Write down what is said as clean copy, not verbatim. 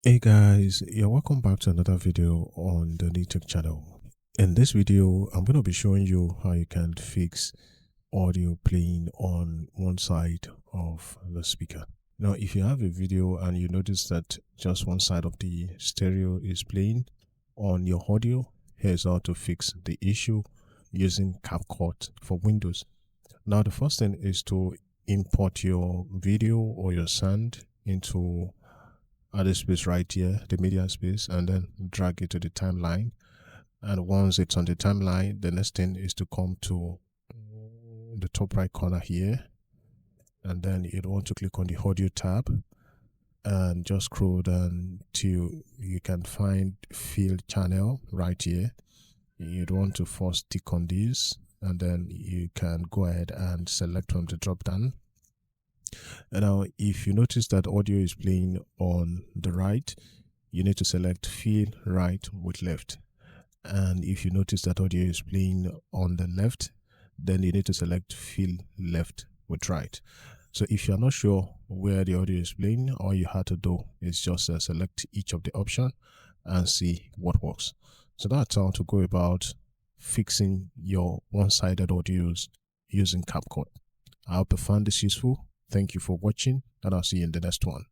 Hey guys, you're welcome back to another video on the NewTech channel. In this video, I'm going to be showing you how you can fix audio playing on one side of the speaker. Now, if you have a video and you notice that just one side of the stereo is playing on your audio, here's how to fix the issue using CapCut for Windows. Now, the first thing is to import your video or your sound into this space right here, the media space, and then drag it to the timeline. And once it's on the timeline, the next thing is to come to the top right corner here, and then you'd want to click on the audio tab and just scroll down till you can find field channel right here. You'd want to first tick on this, and then you can go ahead and select from the drop down. And now, if you notice that audio is playing on the right, you need to select fill right with left. And if you notice that audio is playing on the left, then you need to select fill left with right. So if you're not sure where the audio is playing, all you have to do is just select each of the option and see what works. So that's how to go about fixing your one-sided audios using CapCut. I hope you found this useful. Thank you for watching, and I'll see you in the next one.